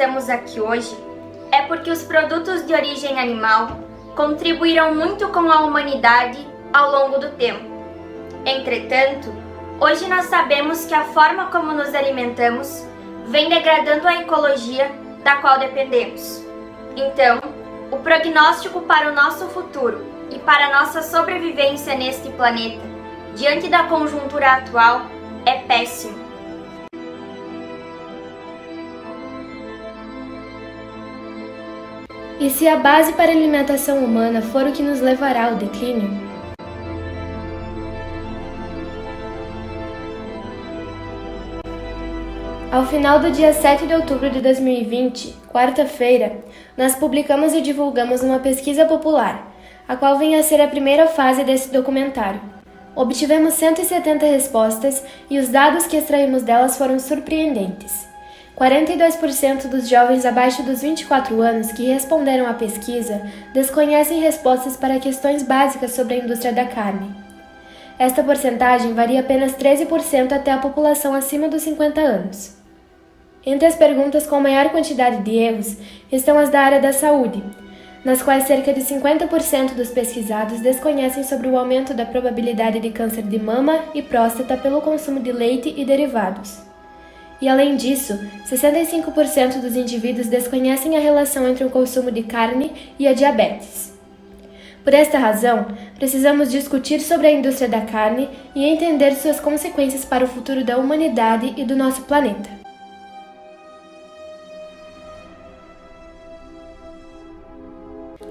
estamos aqui hoje é porque os produtos de origem animal contribuíram muito com a humanidade ao longo do tempo. Entretanto, hoje nós sabemos que a forma como nos alimentamos vem degradando a ecologia da qual dependemos. Então, o prognóstico para o nosso futuro e para a nossa sobrevivência neste planeta, diante da conjuntura atual, é péssimo. E se a base para a alimentação humana for o que nos levará ao declínio? Ao final do dia 7 de outubro de 2020, quarta-feira, nós publicamos e divulgamos uma pesquisa popular, a qual vem a ser a primeira fase desse documentário. Obtivemos 170 respostas e os dados que extraímos delas foram surpreendentes. 42% dos jovens abaixo dos 24 anos que responderam à pesquisa desconhecem respostas para questões básicas sobre a indústria da carne. Esta porcentagem varia apenas 13% até a população acima dos 50 anos. Entre as perguntas com maior quantidade de erros estão as da área da saúde, nas quais cerca de 50% dos pesquisados desconhecem sobre o aumento da probabilidade de câncer de mama e próstata pelo consumo de leite e derivados. E além disso, 65% dos indivíduos desconhecem a relação entre o consumo de carne e a diabetes. Por esta razão, precisamos discutir sobre a indústria da carne e entender suas consequências para o futuro da humanidade e do nosso planeta.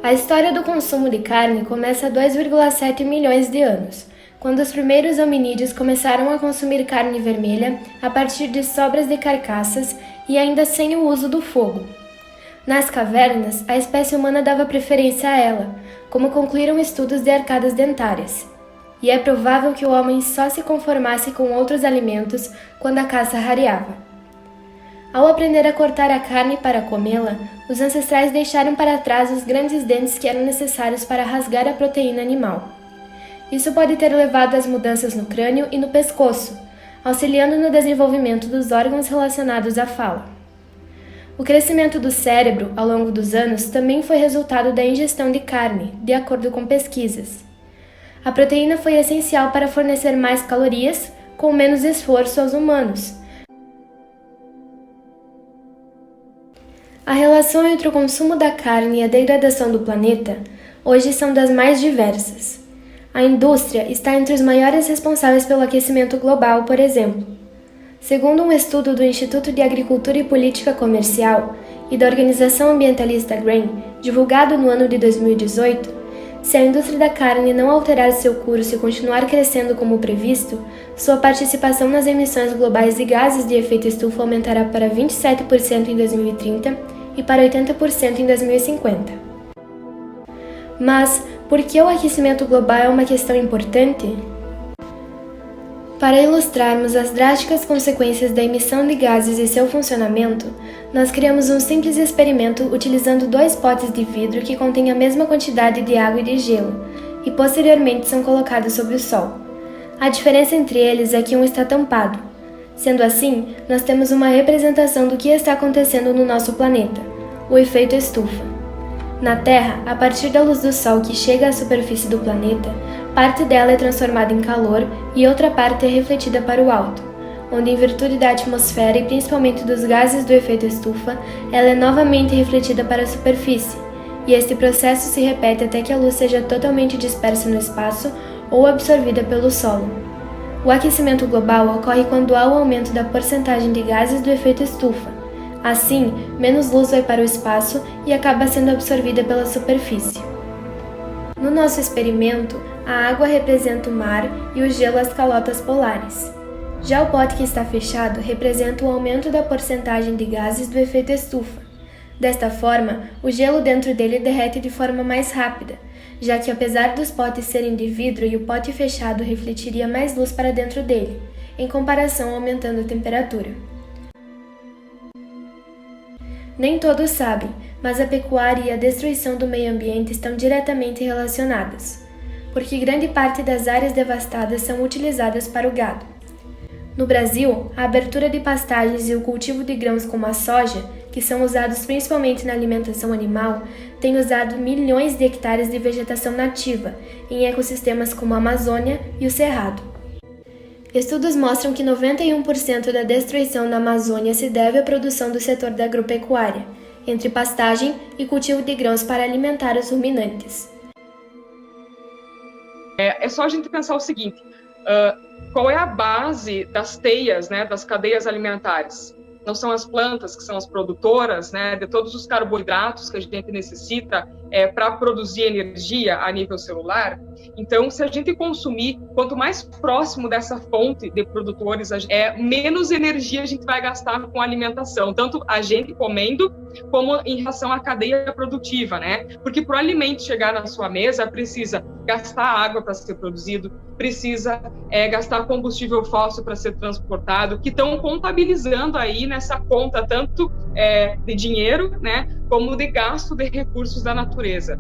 A história do consumo de carne começa há 2,7 milhões de anos, quando os primeiros hominídeos começaram a consumir carne vermelha a partir de sobras de carcaças e ainda sem o uso do fogo. Nas cavernas, a espécie humana dava preferência a ela, como concluíram estudos de arcadas dentárias. E é provável que o homem só se conformasse com outros alimentos quando a caça rareava. Ao aprender a cortar a carne para comê-la, os ancestrais deixaram para trás os grandes dentes que eram necessários para rasgar a proteína animal. Isso pode ter levado às mudanças no crânio e no pescoço, auxiliando no desenvolvimento dos órgãos relacionados à fala. O crescimento do cérebro, ao longo dos anos, também foi resultado da ingestão de carne, de acordo com pesquisas. A proteína foi essencial para fornecer mais calorias, com menos esforço aos humanos. A relação entre o consumo da carne e a degradação do planeta hoje são das mais diversas. A indústria está entre os maiores responsáveis pelo aquecimento global, por exemplo. Segundo um estudo do Instituto de Agricultura e Política Comercial e da organização ambientalista GRAIN, divulgado no ano de 2018, se a indústria da carne não alterar seu curso e continuar crescendo como previsto, sua participação nas emissões globais de gases de efeito estufa aumentará para 27% em 2030 e para 80% em 2050. Mas, por que o aquecimento global é uma questão importante? Para ilustrarmos as drásticas consequências da emissão de gases e seu funcionamento, nós criamos um simples experimento utilizando 2 potes de vidro que contêm a mesma quantidade de água e de gelo, e posteriormente são colocados sob o sol. A diferença entre eles é que um está tampado. Sendo assim, nós temos uma representação do que está acontecendo no nosso planeta, o efeito estufa. Na Terra, a partir da luz do Sol que chega à superfície do planeta, parte dela é transformada em calor e outra parte é refletida para o alto, onde, em virtude da atmosfera e principalmente dos gases do efeito estufa, ela é novamente refletida para a superfície, e este processo se repete até que a luz seja totalmente dispersa no espaço ou absorvida pelo solo. O aquecimento global ocorre quando há o aumento da porcentagem de gases do efeito estufa. Assim, menos luz vai para o espaço e acaba sendo absorvida pela superfície. No nosso experimento, a água representa o mar e o gelo as calotas polares. Já o pote que está fechado representa o aumento da porcentagem de gases do efeito estufa. Desta forma, o gelo dentro dele derrete de forma mais rápida, já que apesar dos potes serem de vidro e o pote fechado refletiria mais luz para dentro dele, em comparação aumentando a temperatura. Nem todos sabem, mas a pecuária e a destruição do meio ambiente estão diretamente relacionadas, porque grande parte das áreas devastadas são utilizadas para o gado. No Brasil, a abertura de pastagens e o cultivo de grãos como a soja que são usados principalmente na alimentação animal, tem usado milhões de hectares de vegetação nativa, em ecossistemas como a Amazônia e o Cerrado. Estudos mostram que 91% da destruição na Amazônia se deve à produção do setor da agropecuária, entre pastagem e cultivo de grãos para alimentar os ruminantes. É só a gente pensar o seguinte, qual é a base das teias, né, das cadeias alimentares? Não são as plantas que são as produtoras, né, de todos os carboidratos que a gente necessita para produzir energia a nível celular? Então, se a gente consumir, quanto mais próximo dessa fonte de produtores, menos energia a gente vai gastar com alimentação, tanto a gente comendo, como em relação à cadeia produtiva, né? Porque para o alimento chegar na sua mesa, precisa gastar água para ser produzido, precisa gastar combustível fóssil para ser transportado, que estão contabilizando aí nessa conta tanto de dinheiro, né, como de gasto de recursos da natureza.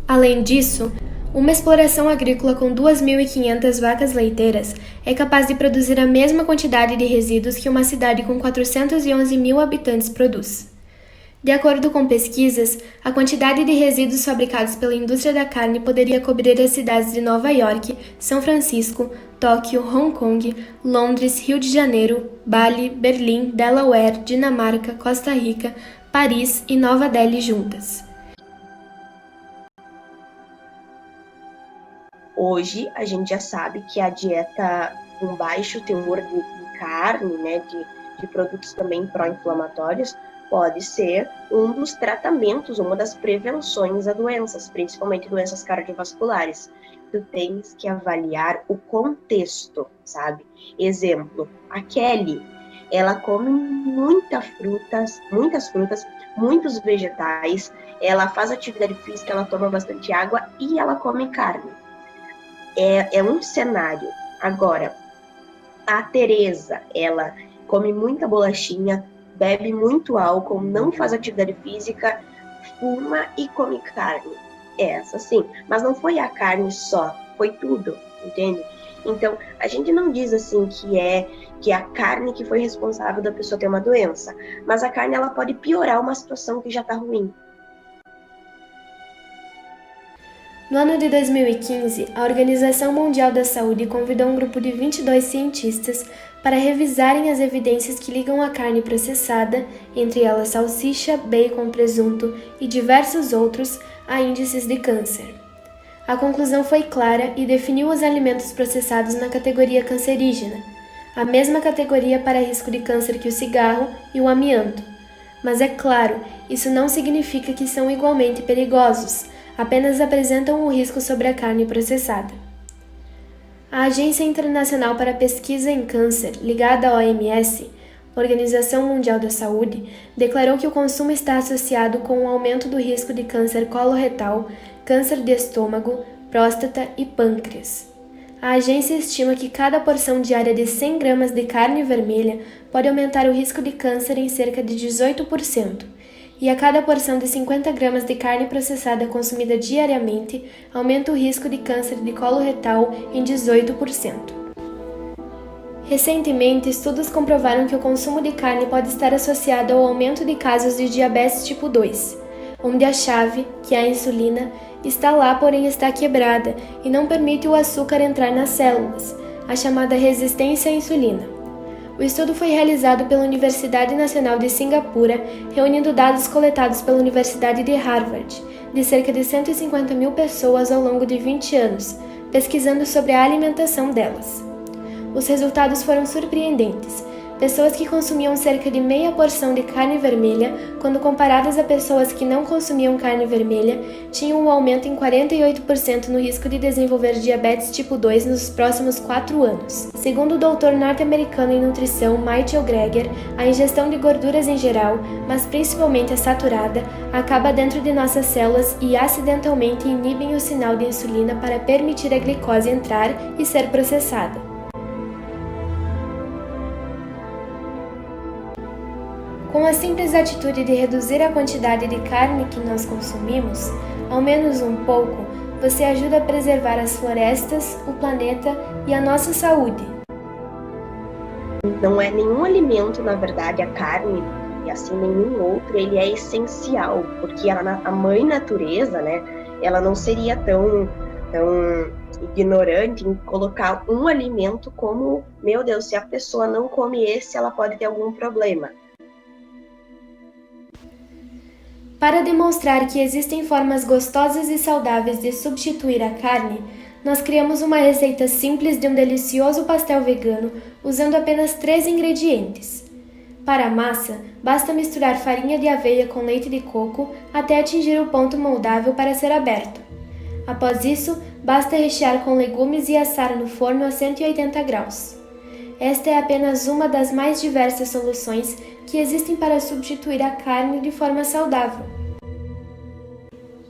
Além disso, uma exploração agrícola com 2.500 vacas leiteiras é capaz de produzir a mesma quantidade de resíduos que uma cidade com 411 mil habitantes produz. De acordo com pesquisas, a quantidade de resíduos fabricados pela indústria da carne poderia cobrir as cidades de Nova York, São Francisco, Tóquio, Hong Kong, Londres, Rio de Janeiro, Bali, Berlim, Delaware, Dinamarca, Costa Rica, Paris e Nova Delhi juntas. Hoje, a gente já sabe que a dieta com baixo teor de carne, né, de produtos também pró-inflamatórios, pode ser um dos tratamentos, uma das prevenções a doenças, principalmente doenças cardiovasculares. Tu tens que avaliar o contexto, sabe? Exemplo, a Kelly, ela come muitas frutas, muitos vegetais, ela faz atividade física, ela toma bastante água e ela come carne. É um cenário. Agora, a Tereza, ela come muita bolachinha, bebe muito álcool, não faz atividade física, fuma e come carne. Essa sim, mas não foi a carne só, foi tudo, entende? Então, a gente não diz assim que é a carne que foi responsável da pessoa ter uma doença, mas a carne ela pode piorar uma situação que já está ruim. No ano de 2015, a Organização Mundial da Saúde convidou um grupo de 22 cientistas para revisarem as evidências que ligam a carne processada, entre elas salsicha, bacon, presunto e diversos outros, a índices de câncer. A conclusão foi clara e definiu os alimentos processados na categoria cancerígena, a mesma categoria para risco de câncer que o cigarro e o amianto. Mas é claro, isso não significa que são igualmente perigosos, apenas apresentam um risco sobre a carne processada. A Agência Internacional para a Pesquisa em Câncer, ligada à OMS, Organização Mundial da Saúde, declarou que o consumo está associado com o aumento do risco de câncer coloretal, câncer de estômago, próstata e pâncreas. A agência estima que cada porção diária de 100 gramas de carne vermelha pode aumentar o risco de câncer em cerca de 18%, e a cada porção de 50 gramas de carne processada consumida diariamente aumenta o risco de câncer de colo retal em 18%. Recentemente, estudos comprovaram que o consumo de carne pode estar associado ao aumento de casos de diabetes tipo 2, onde a chave, que é a insulina, está lá, porém está quebrada e não permite o açúcar entrar nas células, a chamada resistência à insulina. O estudo foi realizado pela Universidade Nacional de Singapura, reunindo dados coletados pela Universidade de Harvard, de cerca de 150 mil pessoas ao longo de 20 anos, pesquisando sobre a alimentação delas. Os resultados foram surpreendentes. Pessoas que consumiam cerca de meia porção de carne vermelha, quando comparadas a pessoas que não consumiam carne vermelha, tinham um aumento em 48% no risco de desenvolver diabetes tipo 2 nos próximos 4 anos. Segundo o doutor norte-americano em nutrição Michael Greger, a ingestão de gorduras em geral, mas principalmente a saturada, acaba dentro de nossas células e acidentalmente inibem o sinal de insulina para permitir a glicose entrar e ser processada. Com a simples atitude de reduzir a quantidade de carne que nós consumimos, ao menos um pouco, você ajuda a preservar as florestas, o planeta e a nossa saúde. Não é nenhum alimento, na verdade, a carne, e assim nenhum outro, ele é essencial, porque a mãe natureza, né, ela não seria tão ignorante em colocar um alimento como, meu Deus, se a pessoa não come esse, ela pode ter algum problema. Para demonstrar que existem formas gostosas e saudáveis de substituir a carne, nós criamos uma receita simples de um delicioso pastel vegano usando apenas 3 ingredientes. Para a massa, basta misturar farinha de aveia com leite de coco até atingir o ponto moldável para ser aberto. Após isso, basta rechear com legumes e assar no forno a 180 graus. Esta é apenas uma das mais diversas soluções que existem para substituir a carne de forma saudável.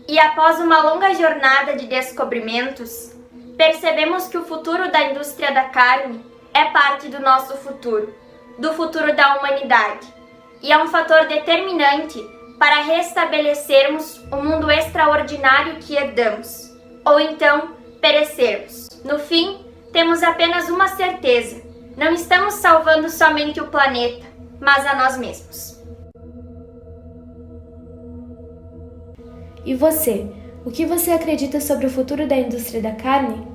E após uma longa jornada de descobrimentos, percebemos que o futuro da indústria da carne é parte do nosso futuro, do futuro da humanidade, e é um fator determinante para restabelecermos o mundo extraordinário que herdamos, ou então perecermos. No fim, temos apenas uma certeza: não estamos salvando somente o planeta, mas a nós mesmos. E você? O que você acredita sobre o futuro da indústria da carne?